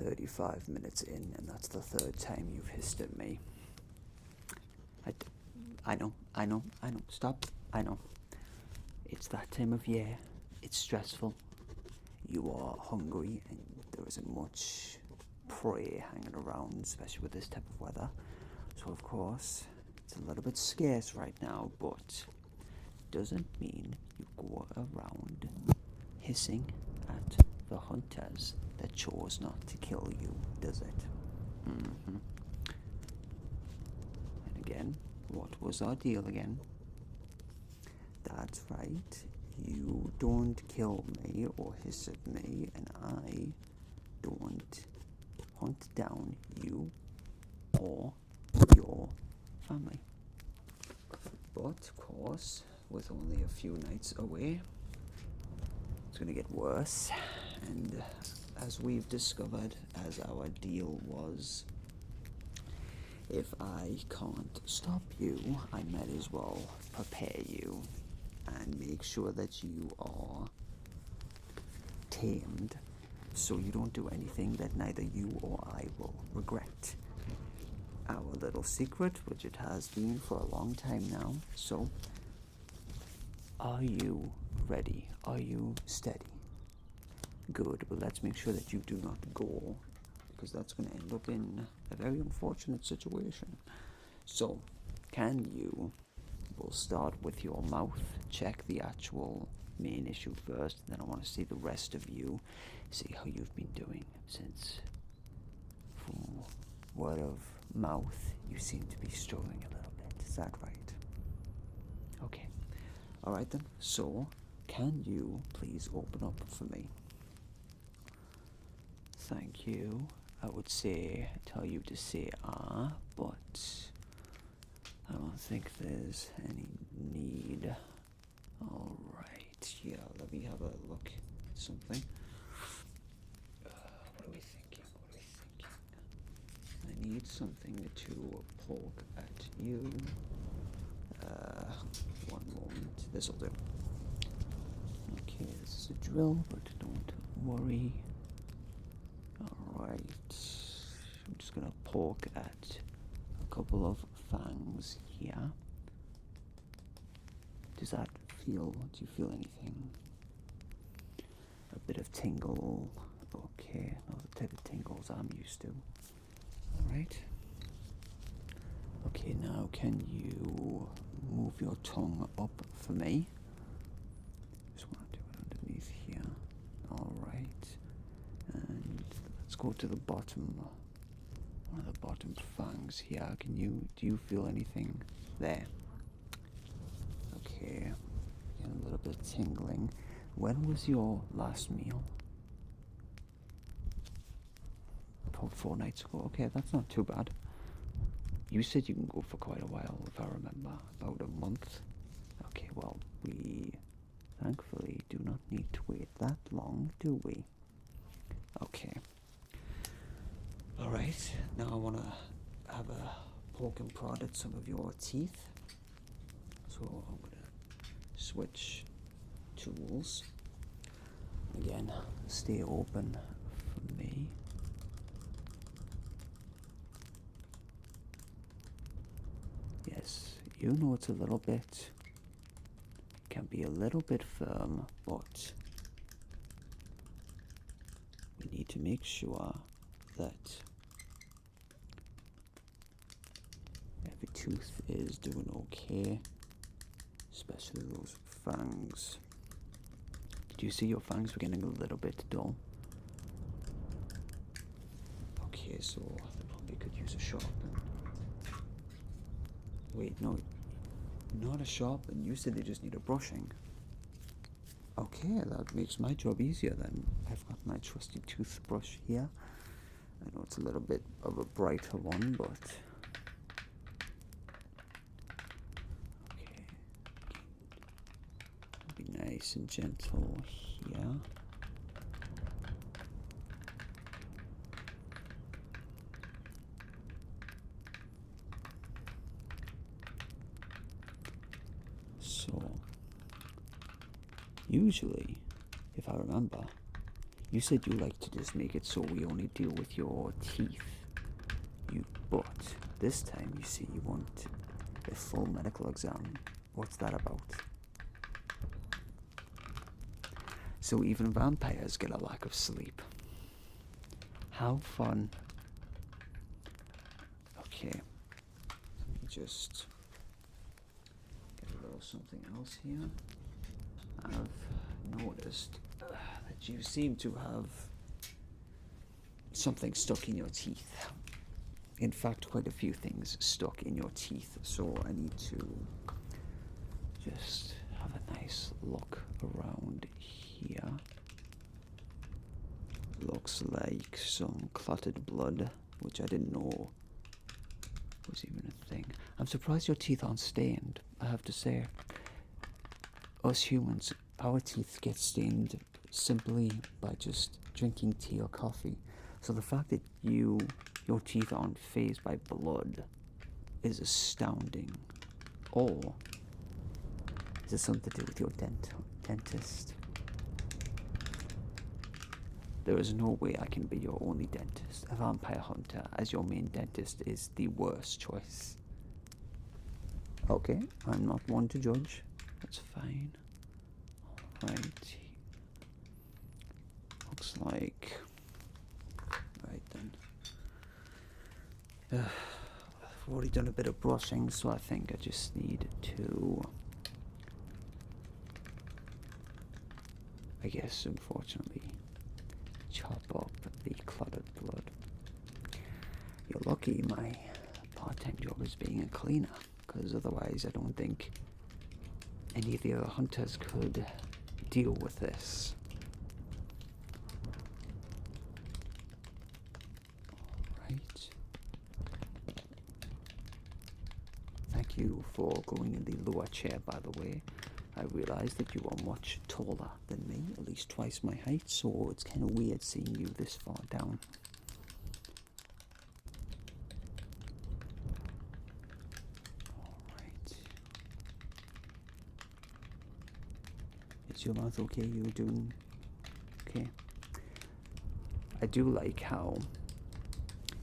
35 minutes in, and that's the third time you've hissed at me. I know, stop, I know. It's that time of year, it's stressful, you are hungry, and there isn't much prey hanging around, especially with this type of weather. So of course, it's a little bit scarce right now, but doesn't mean you go around hissing at the hunters that chose not to kill you, does it? And again, what was our deal again? That's right. You don't kill me or hiss at me, and I don't hunt down you or your family. But, of course, with only a few nights away, it's going to get worse. And as we've discovered, as our deal was, if I can't stop you, I might as well prepare you and make sure that you are tamed so you don't do anything that neither you or I will regret. Our little secret, which it has been for a long time now. So, are you ready? Are you steady? Good, but let's make sure that you do not go, because that's going to end up in a very unfortunate situation. So, can you, we'll start with your mouth, check the actual main issue first, then I want to see the rest of you, see how you've been doing since, from word of mouth, you seem to be struggling a little bit. Is that right? Okay. Alright then, so can you please open up for me? Thank you. I would tell you to say but I don't think there's any need. Alright, yeah, let me have a look at something. What are we thinking? I need something to poke at you. One moment. This'll do. Okay, this is a drill, but don't worry. Alright. I'm just gonna poke at a couple of fangs here. Do you feel anything? A bit of tingle. Okay, not the type of tingles I'm used to. Alright. Okay, now can you move your tongue up for me? Just want to do it underneath here. Alright. And let's go to the bottom. One of the bottom fangs here. Do you feel anything there? Okay. Getting a little bit of tingling. When was your last meal? About 4 nights ago. Okay, that's not too bad. You said you can go for quite a while, if I remember. About a month. Okay, well, we thankfully do not need to wait that long, do we? Okay. Alright, now I want to have a poke and prod at some of your teeth. So I'm going to switch tools. Again, stay open for me. Yes, you know it's a little bit, can be a little bit firm, but we need to make sure that every tooth is doing okay, especially those fangs. Did you see your fangs were getting a little bit dull? Okay, so I probably could use a sharpen. Wait, no, not a sharpen. You said they just need a brushing. Okay, that makes my job easier then. I've got my trusty toothbrush here. I know it's a little bit of a brighter one, but okay. Be nice and gentle here. So, usually, if I remember, You said you like to just make it so we only deal with your teeth. But this time you see you want a full medical exam. What's that about? So even vampires get a lack of sleep. How fun. Okay, let me just get a little something else here. I've noticed that you seem to have something stuck in your teeth. In fact, quite a few things stuck in your teeth, so I need to just have a nice look around here. Looks like some clotted blood, which I didn't know was even a thing. I'm surprised your teeth aren't stained, I have to say. Us humans, our teeth get stained simply by just drinking tea or coffee. So the fact that your teeth aren't fazed by blood is astounding. Or is it something to do with your dentist? There is no way I can be your only dentist. A vampire hunter as your main dentist is the worst choice. Okay, I'm not one to judge. That's fine. Alright. Looks like... Right then. I've already done a bit of brushing, so I think I just need to... I guess, unfortunately, chop up the clotted blood. You're lucky my part-time job is being a cleaner, because otherwise I don't think any of the other hunters could deal with this. Alright. Thank you for going in the lower chair, by the way. I realized that you are much taller than me, at least twice my height, so it's kind of weird seeing you this far down. Alright. Is your mouth okay? You doing okay? I do like how,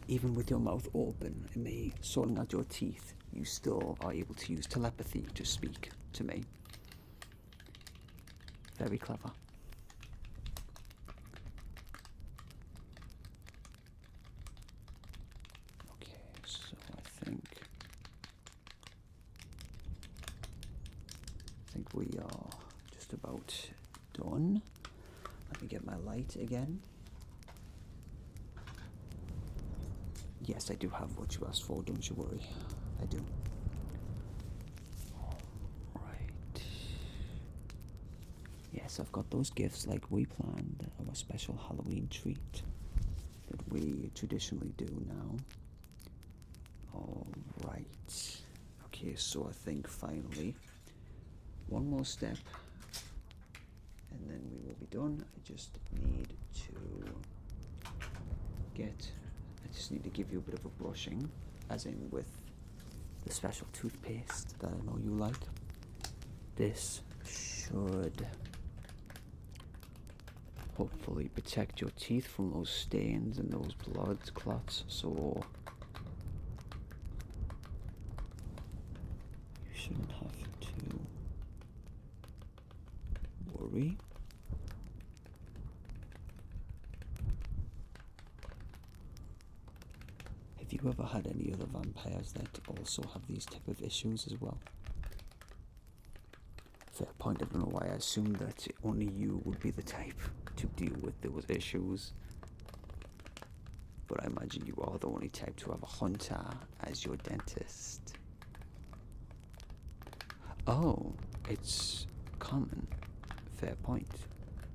even with your mouth open and me sorting out your teeth, you still are able to use telepathy to speak to me. Very clever. Okay, so I think we are just about done. Let me get my light again. Yes, I do have what you asked for, don't you worry. I do. Yes, I've got those gifts like we planned, our special Halloween treat that we traditionally do now. Alright. Okay, so I think finally, one more step, and then we will be done. I just need to give you a bit of a brushing, as in with the special toothpaste that I know you like. This should hopefully protect your teeth from those stains and those blood clots, so you shouldn't have to worry. Have you ever had any other vampires that also have these type of issues as well? Fair point. I don't know why I assumed that only you would be the type to deal with those issues. But I imagine you are the only type to have a hunter as your dentist. Oh, it's common. Fair point.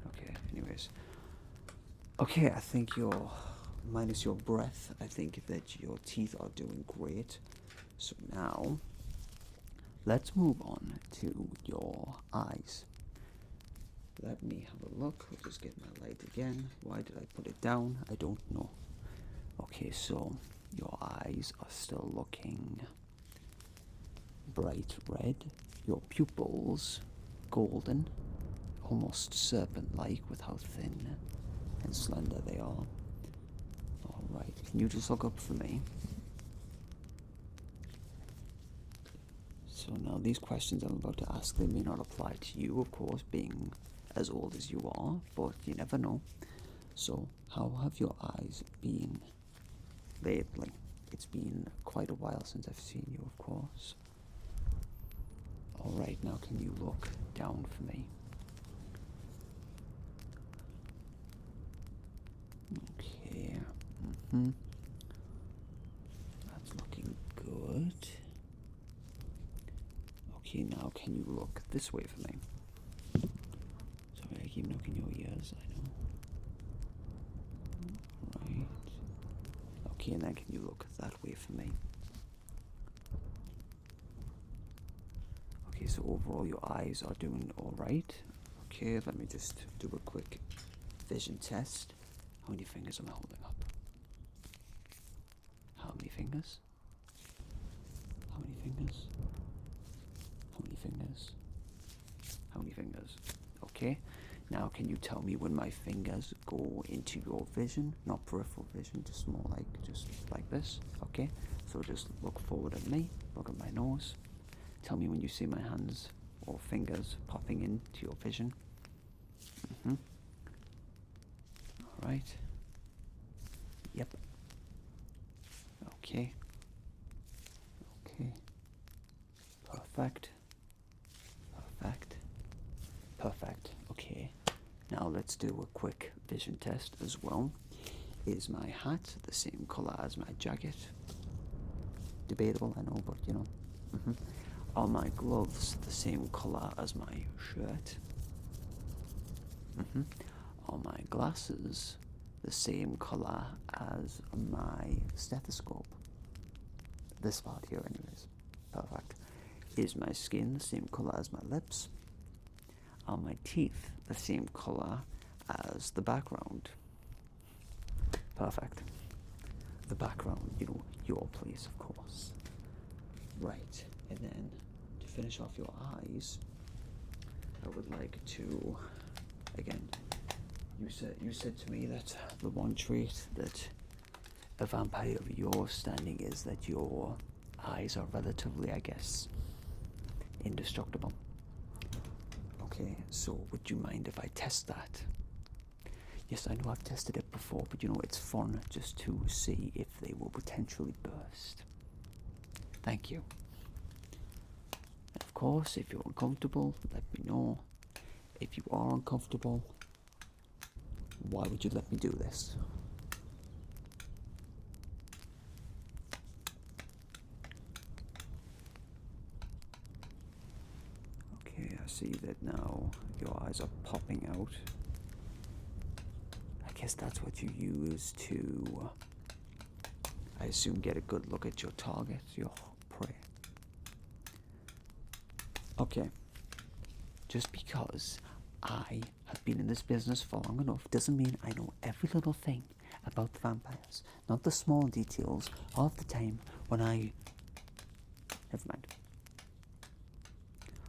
Okay, anyways. Okay, I think minus your breath, I think that your teeth are doing great. So now, let's move on to your eyes. Let me have a look. I'll just get my light again. Why did I put it down? I don't know. Okay, so your eyes are still looking bright red. Your pupils golden, almost serpent-like with how thin and slender they are. Alright, can you just look up for me? So now these questions I'm about to ask, they may not apply to you, of course, being as old as you are, but you never know. So, how have your eyes been lately? It's been quite a while since I've seen you, of course. Alright, now can you look down for me? Okay. That's looking good. Okay, now can you look this way for me? Sorry, I keep looking your ears, I know. Right. Okay, and then can you look that way for me? Okay, so overall your eyes are doing alright. Okay, let me just do a quick vision test. How many fingers am I holding up? How many fingers? How many fingers? How many fingers? How many fingers? Okay, now can you tell me when my fingers go into your vision? Not peripheral vision, just more like, just like this. Okay, so just look forward at me, look at my nose. Tell me when you see my hands or fingers popping into your vision. Alright. Yep. Okay. Okay. Perfect. Perfect. Perfect. Okay. Now let's do a quick vision test as well. Is my hat the same color as my jacket? Debatable, I know, but you know. Are my gloves the same color as my shirt? Are my glasses the same color as my stethoscope? This part here, anyways. Perfect. Is my skin the same color as my lips? Are my teeth the same color as the background? Perfect. The background, you know, your place, of course. Right, and then to finish off your eyes, I would like to, again, you said to me that the one trait that a vampire of your standing is that your eyes are relatively, I guess, indestructible. Okay, so would you mind if I test that? Yes, I know I've tested it before, but you know, it's fun just to see if they will potentially burst. Thank you. And of course, if you're uncomfortable, let me know. If you are uncomfortable, why would you let me do this? Okay, I see that now your eyes are popping out. I guess that's what you use to, I assume, get a good look at your target, your prey. Okay, just because I have been in this business for long enough doesn't mean I know every little thing about the vampires. Not the small details of the time when never mind.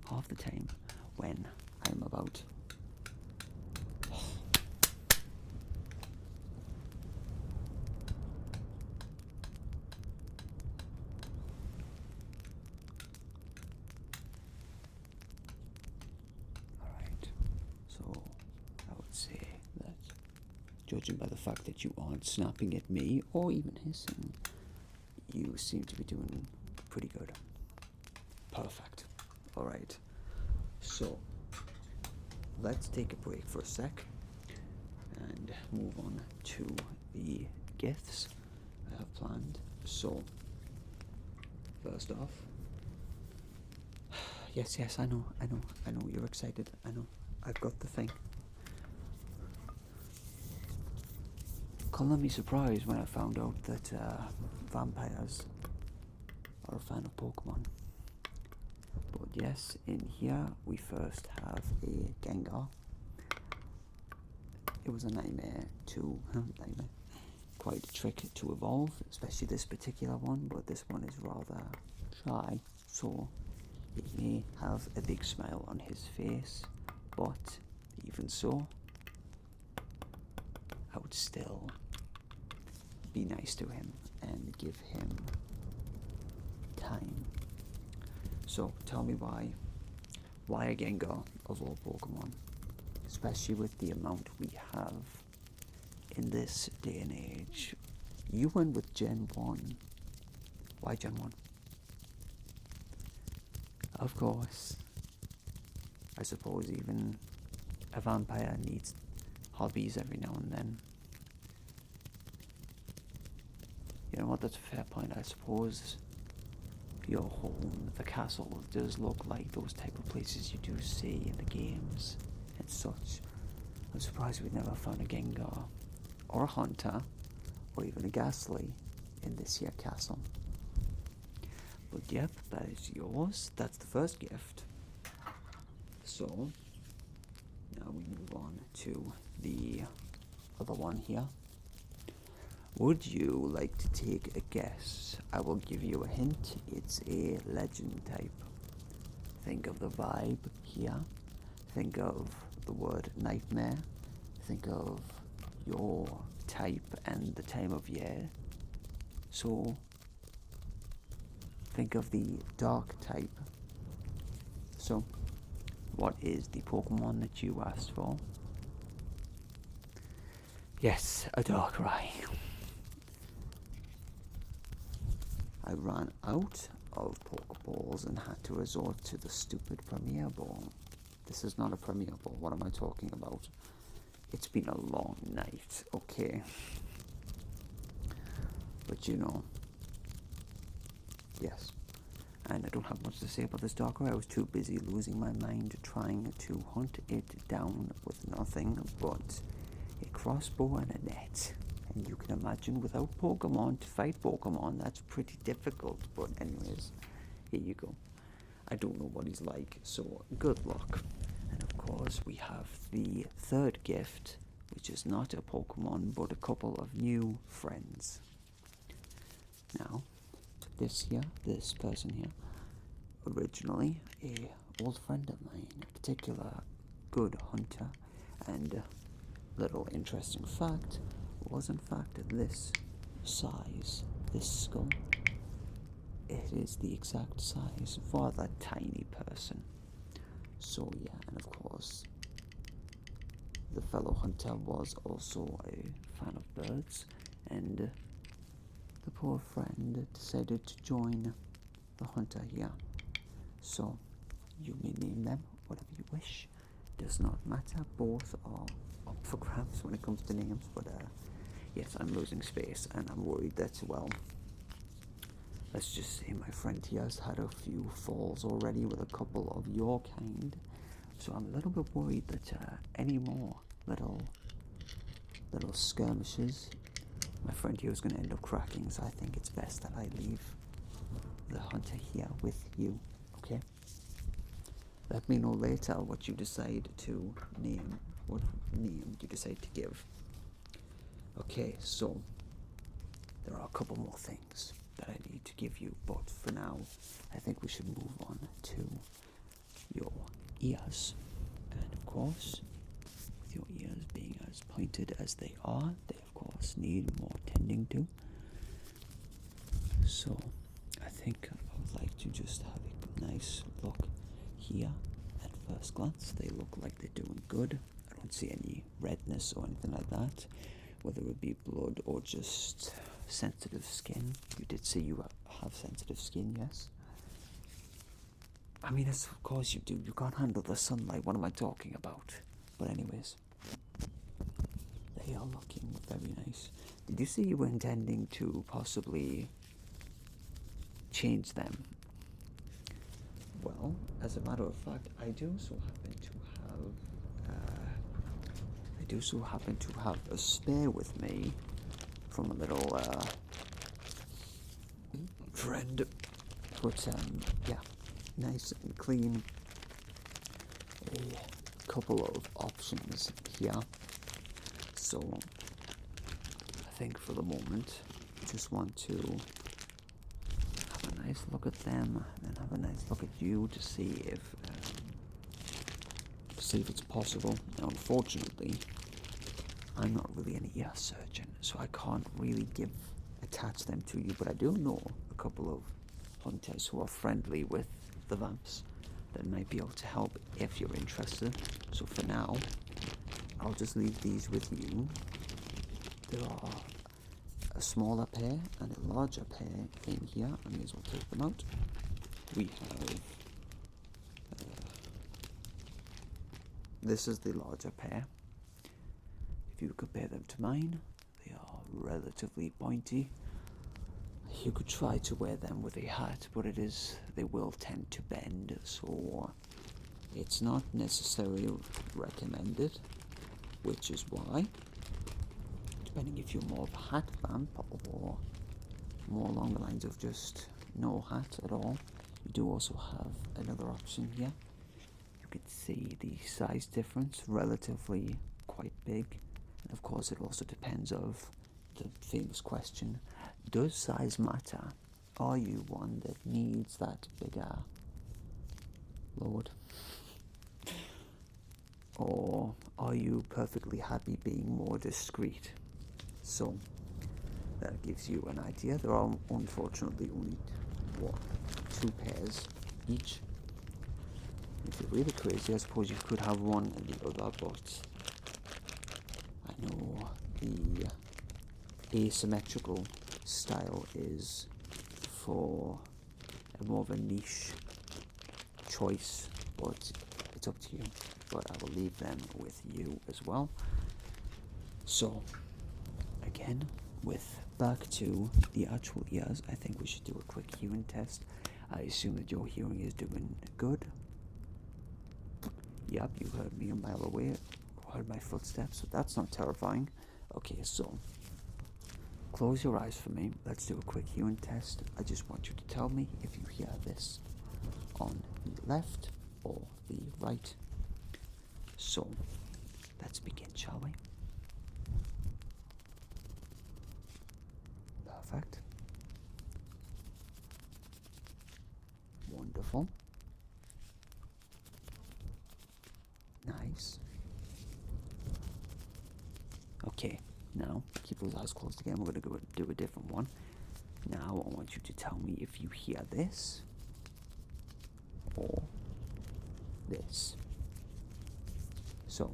Half the time when I'm about Alright, so I would say that judging by the fact that you aren't snapping at me or even hissing, you seem to be doing pretty good. Perfect. Alright, so let's take a break for a sec and move on to the gifts I have planned. So, first off, yes, I know, you're excited, I know, I've got the thing. Call me surprised when I found out that vampires are a fan of Pokemon. But yes, in here we first have a Gengar. It was a nightmare quite a trick to evolve, especially this particular one, but this one is rather shy, so it may have a big smile on his face, but even so, I would still be nice to him and give him time. So tell me why a Gengar of all Pokemon, especially with the amount we have in this day and age. You went with Gen 1. Why Gen 1? Of course. I suppose even a vampire needs hobbies every now and then. You know what, that's a fair point. I suppose your home, the castle, does look like those type of places you do see in the games and such. I'm surprised we've never found a Gengar, or a Hunter, or even a Ghastly in this here castle. But yep, that is yours. That's the first gift. So, now we move on to the other one here. Would you like to take a guess? I will give you a hint. It's a legend type. Think of the vibe here. Think of the word nightmare. Think of your type and the time of year. So, think of the dark type. So, what is the Pokemon that you asked for? Yes, a Darkrai. I ran out of Pokeballs and had to resort to the stupid Premier Ball. This is not a Premier Ball. What am I talking about? It's been a long night, okay? But you know, yes. And I don't have much to say about this Darkrai. I was too busy losing my mind trying to hunt it down with nothing but a crossbow and a net. And you can imagine without Pokemon to fight Pokemon, that's pretty difficult. But anyways, here you go. I don't know what he's like, so good luck. And of course we have the third gift, which is not a Pokemon, but a couple of new friends. Now, this person here, originally a old friend of mine, a particular good hunter, and little interesting fact, was in fact this size, this skull. It is the exact size for that tiny person. So yeah, and of course, the fellow hunter was also a fan of birds, and the poor friend decided to join the hunter here. So, you may name them whatever you wish. Does not matter. Both are up for grabs when it comes to names. But yes, I'm losing space, and I'm worried that, well, let's just say my friend here has had a few falls already with a couple of your kind. So I'm a little bit worried that any more little skirmishes, my friend here is going to end up cracking. So I think it's best that I leave the hunter here with you. Okay? Let me know later what you decide to name. What name you decide to give. Okay, so there are a couple more things that I need to give you, but for now, I think we should move on to your ears. And of course, with your ears being as pointed as they are, they of course need more tending to. So I think I would like to just have a nice look here. At first glance, they look like they're doing good. I don't see any redness or anything like that, whether it be blood or just sensitive skin. You did say you have sensitive skin, yes? I mean, of course you do. You can't handle the sunlight. What am I talking about? But anyways, they are looking very nice. Did you say you were intending to possibly change them? Well, as a matter of fact, I do so happen to have a spare with me from a little friend. But yeah, nice and clean. A couple of options here. So I think for the moment, I just want to have a nice look at them and have a nice look at you to see if it's possible. Now, unfortunately, I'm not really an ear surgeon, so I can't really attach them to you, but I do know a couple of hunters who are friendly with the vamps that might be able to help if you're interested. So for now, I'll just leave these with you. There are a smaller pair and a larger pair in here. I may as well take them out. We have this is the larger pair. If you compare them to mine, they are relatively pointy. You could try to wear them with a hat, but they will tend to bend, so it's not necessarily recommended, which is why, depending if you're more of a hat vamp or more along the lines of just no hat at all, you do also have another option here. You can see the size difference, relatively quite big. And of course it also depends of the famous question, does size matter? Are you one that needs that bigger load? Or are you perfectly happy being more discreet? So that gives you an idea. There are unfortunately only two pairs each. If you're really crazy, I suppose you could have one and the other, but I know the asymmetrical style is for a more of a niche choice, but it's up to you. But I will leave them with you as well. So again, back to the actual ears, I think we should do a quick hearing test. I assume that your hearing is doing good. Yep, you heard me a mile away, heard my footsteps, so that's not terrifying. Okay, so close your eyes for me. Let's do a quick hearing test. I just want you to tell me if you hear this on the left or the right. So let's begin, shall we? Perfect. Wonderful. Nice. Okay, now keep those eyes closed again. We're going to go do a different one. Now I want you to tell me if you hear this or this. So,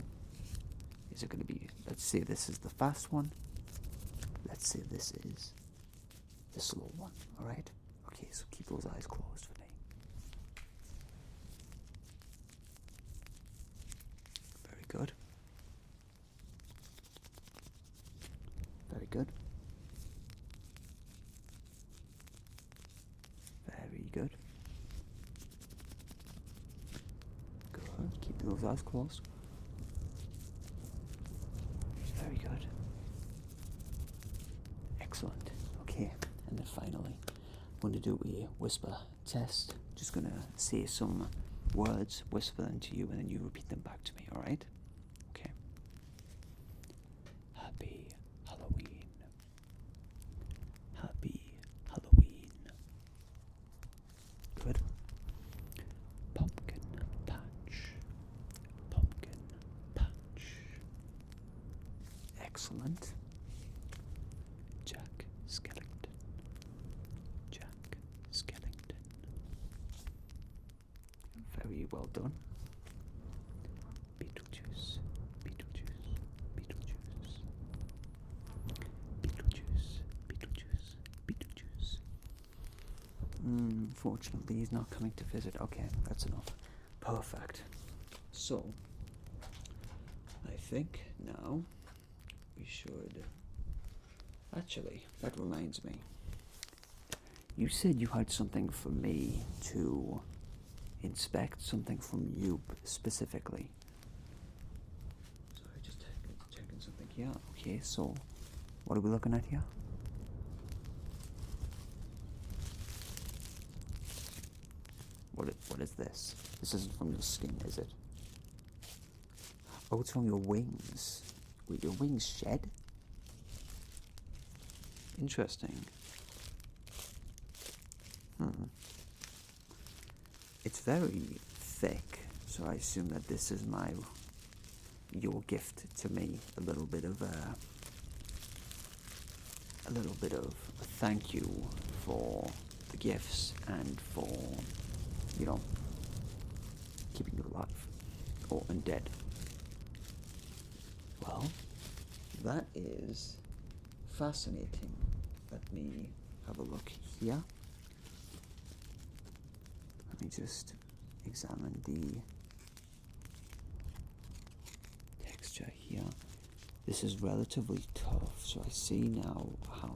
is it going to be, let's say this is the fast one. Let's say this is the slow one, alright? Okay, so keep those eyes closed for me. Very good. Very good. Very good. Good. Keep those eyes closed. Very good. Excellent. Okay, and then finally, I'm going to do a whisper test. Just going to say some words, whisper them to you, and then you repeat them back to me, alright? Okay. Happy Halloween. Happy Halloween. Good. Pumpkin patch. Pumpkin patch. Excellent. Jack Skellington. Jack Skellington. Very well done. Beetlejuice. Beetlejuice. Beetlejuice. Beetlejuice. Beetlejuice. Beetlejuice. Fortunately, he's not coming to visit. Okay, that's enough. Perfect. So, I think now we should... Actually, that reminds me. You said you had something for me to inspect, something from you specifically. Sorry, just checking something here. Okay, so what are we looking at here? What is this? This isn't from your skin, is it? Oh, it's from your wings. Wait, your wings shed? Interesting. It's very thick, so I assume that this is my your gift to me, a little bit of a thank you for the gifts and for, you know, keeping you alive or undead. Well, that is fascinating. Let me have a look here. Let me just examine the texture here. This is relatively tough, so I see now how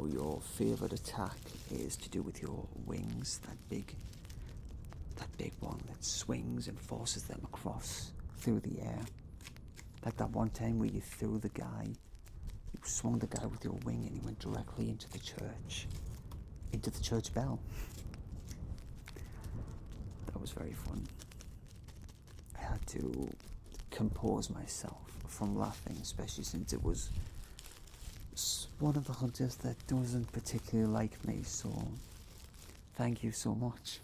your favorite attack is to do with your wings, that big one that swings and forces them across through the air. Like that one time where you threw the guy, you swung the guy with your wing and he went directly into the church bell. That was very fun. I had to compose myself from laughing, especially since it was one of the hunters that doesn't particularly like me, so thank you so much.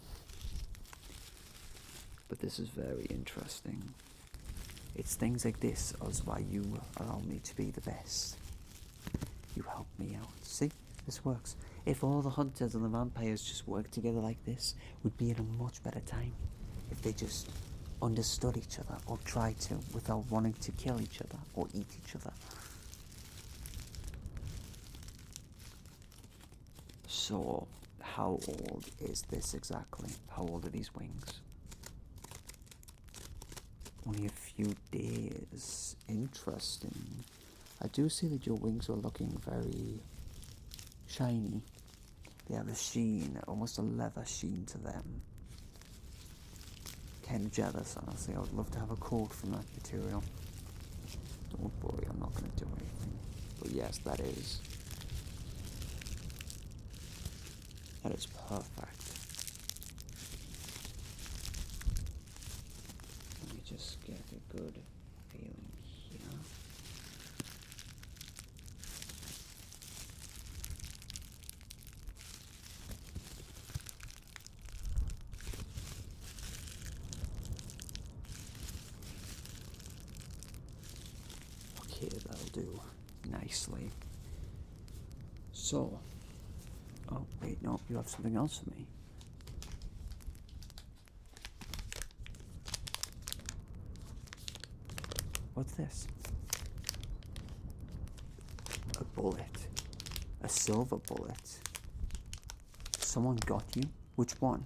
But this is very interesting. It's things like this as why you allow me to be the best. You help me out. See, this works. If all the hunters and the vampires just worked together like this, we'd be in a much better time. If they just understood each other or tried to without wanting to kill each other or eat each other. So, how old is this exactly? How old are these wings? Only a few days. Interesting. I do see that your wings are looking very shiny. They have a sheen, almost a leather sheen to them. Kind of jealous, honestly. I would love to have a coat from that material. Don't worry, I'm not going to do anything. But yes, that is perfect. Let me just get a good feeling here. Okay, that'll do nicely. So, oh wait, no, you have something else for me. What's this? A bullet. A silver bullet. Someone got you? Which one?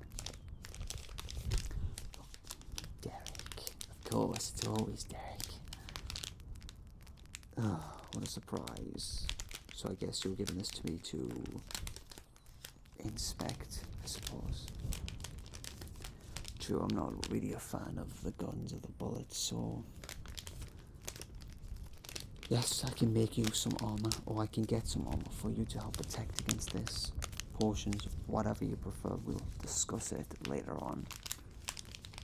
Derek. Of course, it's always Derek. Oh, what a surprise. So I guess you're giving this to me to inspect, I suppose. True, I'm not really a fan of the guns or the bullets, so yes, I can make you some armor, or I can get some armor for you to help protect against this. Potions, whatever you prefer, we'll discuss it later on.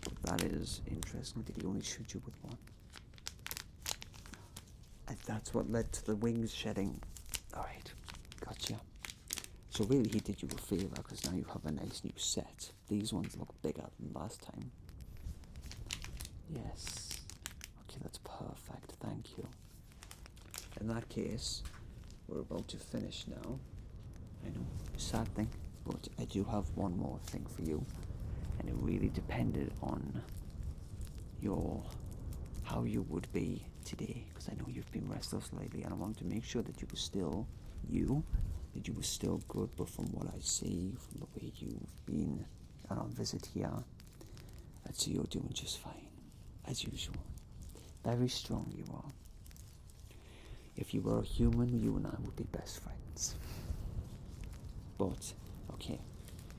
But that is interesting. Did he only shoot you with one? That's what led to the wings shedding. Alright, gotcha. So really he did you a favour, because now you have a nice new set. These ones look bigger than last time. Yes. Okay, that's perfect, thank you. In that case, we're about to finish now. I know, sad thing, but I do have one more thing for you. And it really depended on how you would be today, because I know you've been restless lately, and I wanted to make sure that you were still you, that you were still good. But from what I see, from the way you've been on visit here, I'd say you're doing just fine, as usual. Very strong you are. If you were a human, you and I would be best friends. But, okay,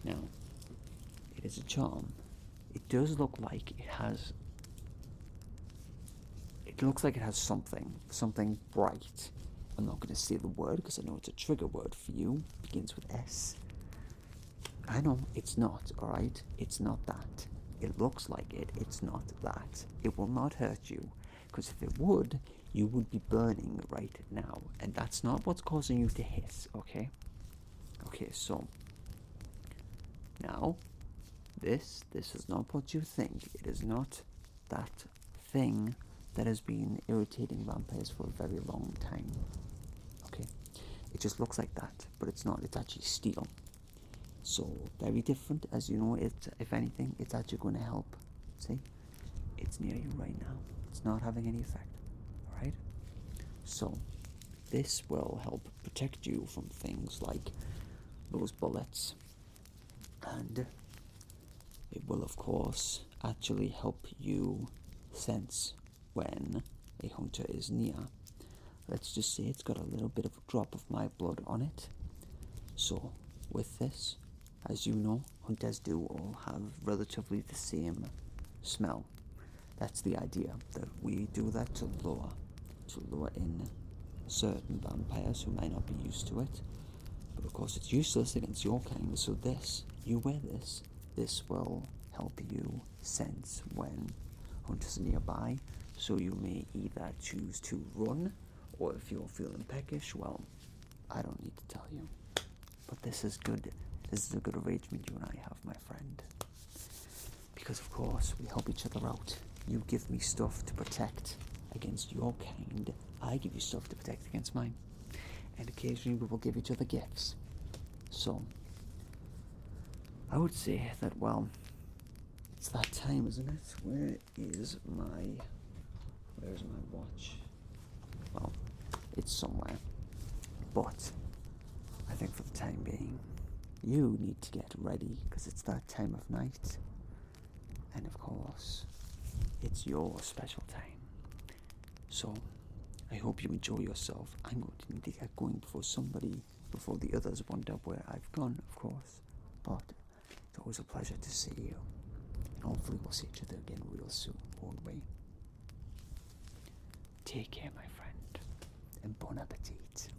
now, it is a charm. It does look like it has something bright. I'm not going to say the word because I know it's a trigger word for you. It begins with S. I know, it's not, alright? It's not that. It looks like it. It's not that. It will not hurt you, because if it would, you would be burning right now. And that's not what's causing you to hiss, okay? Okay, so now, this is not what you think. It is not that thing that has been irritating vampires for a very long time. Okay? It just looks like that, but it's not. It's actually steel. So, very different. As you know, if anything, it's actually going to help. See? It's near you right now. It's not having any effect. Alright? So, this will help protect you from things like those bullets. And it will, of course, actually help you sense when a hunter is near. Let's just say it's got a little bit of a drop of my blood on it. So, with this, as you know, hunters do all have relatively the same smell. That's the idea, that we do that to lure in certain vampires who might not be used to it. But of course it's useless against your kind, so you wear this will help you sense when hunters are nearby, so you may either choose to run, or if you're feeling peckish, well, I don't need to tell you. But this is good. This is a good arrangement you and I have, my friend. Because of course, we help each other out. You give me stuff to protect against your kind. I give you stuff to protect against mine. And occasionally we will give each other gifts. So, I would say that, well, it's that time, isn't it? Where's my watch? Well, it's somewhere. But I think for the time being, you need to get ready, because it's that time of night. And of course, it's your special time. So, I hope you enjoy yourself. I'm going to need to get going before the others wonder where I've gone, of course. But it's always a pleasure to see you. And hopefully we'll see each other again real soon, won't we? Take care, my friend. And bon appetit.